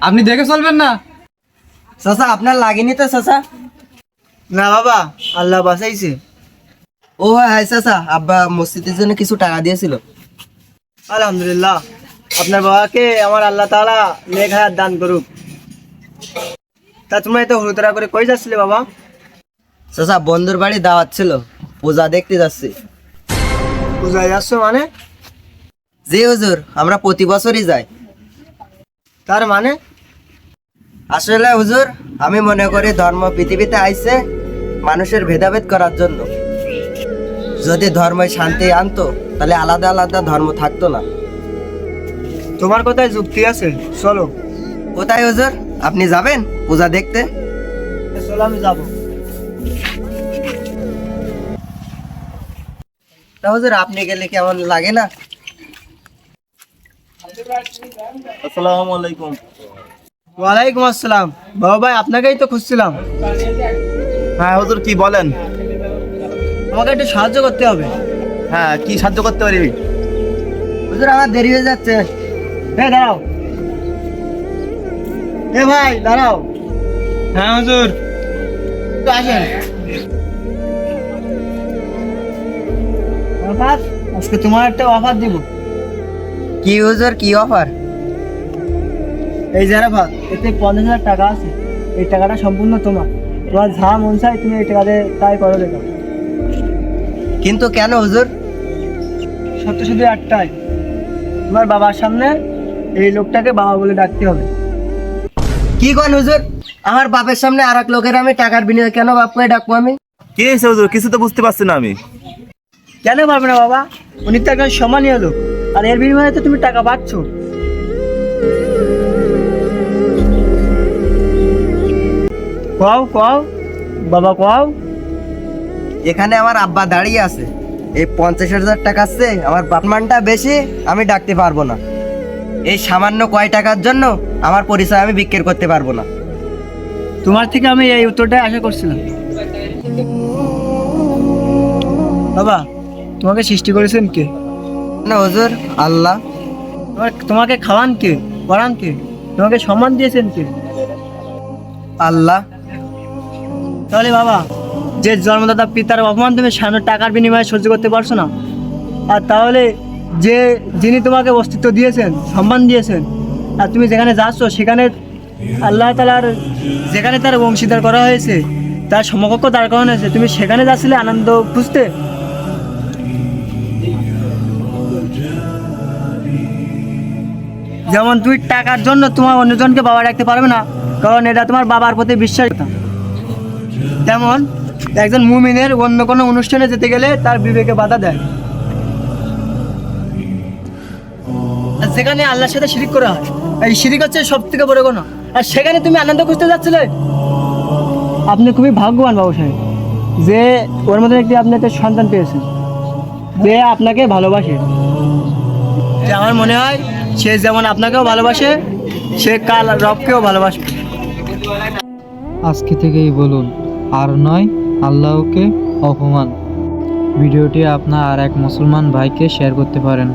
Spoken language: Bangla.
আপনি দেখে চলবেন না। চাচা আপনার লাগেনি তো চাচা? না বাবা, আল্লাহ বাঁচাইছে। ও হ্যাঁ চাচা, আব্বা মসজিদের জন্য কিছু টাকা দিয়েছিল। আলহামদুলিল্লাহ, আপনার বাবাকে আমার আল্লাহ তাআলা নেক হায়াত দান করুক। তা তোমরা এত হুড়োতাড়া করে কই যাচ্ছিলে বাবা? চাচা বন্ধুর বাড়ি দাওয়াত ছিল, পূজা দেখতে যাচ্ছি। পূজায় যাচ্ছ মানে? জি হুজুর, আমরা প্রতি বছরই যাই। তার মানে? আসলে হুজুর, আমি মনে করি ধর্ম পৃথিবীতে আইছে মানুষের ভেদাভেদ করার জন্য। যদি ধর্মে শান্তি আনতো তাহলে আলাদা আলাদা ধর্ম থাকতো না। তোমার কথায় যুক্তি আছে, চলো। কোথায় হুজুর? আপনি যাবেন পূজা দেখতে? চলো, আমি যাবো। তা হুজুর আপনি গেলে কেমন লাগে না? আসসালামু আলাইকুম। ওয়ালাইকুম আসসালাম। বাবা ভাই, আপনাকেই তো খুঁজছিলাম। হ্যাঁ হুজুর, কি বলেন? আমাকে একটু সাহায্য করতে হবে। হ্যাঁ, কি সাহায্য করতে পারি? হুজুর আমার দেরি হয়ে যাচ্ছে। দাঁড়াও। ভাই দাঁড়াও। হ্যাঁ হুজুর। একটু আসেন। অফার, আজকে তোমার একটা অফার দিব। কি হুজুর, কি অফার? এই যে অফার, এতে 50,000 টাকা আছে। এই টাকাটা সম্পূর্ণ তোমার। তোমার যা মন চায় তুমি এই টাকা দিয়ে তাই করো দেখো। কিন্তু কেন হুজুর? সত্য শুধু একটাই, তোমার বাবার সামনে এই লোকটাকে বাবা বলে ডাকতে হবে। কি কোন হুজুর? আমার বাপের সামনে আর এক লোকের আমি টাকার বিনিময়ে কেন বাপকে ডাকবো আমি? কি হয়েছে হুজুর? কিছু তো বুঝতে পারছি না আমি। কেন পারবে না বাবা? উনি তো একজন সম্মানীয় লোক, আর এর বিনিময়ে তো তুমি টাকা পাচ্ছ। কও কও বাবা, কও। এখানে আমার আব্বা দাঁড়িয়ে আছে, এই 50,000 টাকা আছে, আমার বাপমানটা বেশি, আমি ডাকতে পারবো না। এই সামান্য কয় টাকার জন্য আমার পরিচয় আমি বিক্রি করতে পারবো না। তোমার থেকে আমি এই উত্তরটাই আশা করছিলাম। বাবা, তোমাকে সৃষ্টি করেছেন কে? না হুজুর, আল্লাহ। তোমাকে খাওয়ান কে, পড়ান কে, তোমাকে সম্মান দিয়েছেন কে? আল্লাহ। তাহলে বাবা, যে জন্মদাতা পিতার অপমান তুমি সামান্য টাকার বিনিময়ে সহ্য করতে পারছো না, আর তাহলে যিনি তোমাকে অস্তিত্ব দিয়েছেন, সম্মান দিয়েছেন, আর তুমি যেখানে যাচ্ছ সেখানে আল্লাহ তাআলার যেখানে তার অংশীদার করা হয়েছে, তার সমকক্ষ দাঁড় করানো হয়েছে, তুমি সেখানে যাচ্ছিলে আনন্দ খুঁজতে? যেমন তুমি টাকার জন্য তোমার অন্যজনকে বাবা ডাকতে পারবে না, কারণ এটা তোমার বাবার প্রতি বিশ্বাস। তেমন একজন মুমিনের অন্য কোনো অনুষ্ঠানে যেতে গেলে তার বিবেকে বাধা দেয়, আর যেখানে আল্লাহর সাথে শিরিক করা হয়, এই শিরিক হচ্ছে সব থেকে বড় গুনাহ, আর সেখানে তুমি আনন্দ খুঁজতে যাচ্ছিলে। আপনি খুবই ভাগ্যবান বাবু সাহেব যে ওর মধ্যে একটি আপনি একটা সন্তান পেয়েছেন যে আপনাকে ভালোবাসে। যে আমার মনে হয় সে যেমন আপনাকেও ভালোবাসে, সে কাল রবকেও ভালোবাসবে। আজকে থেকেই বলুন, আর নয় আল্লাহকে অপমান। ভিডিওটি আপনার আর এক মুসলমান ভাইকে শেয়ার করতে পারেন।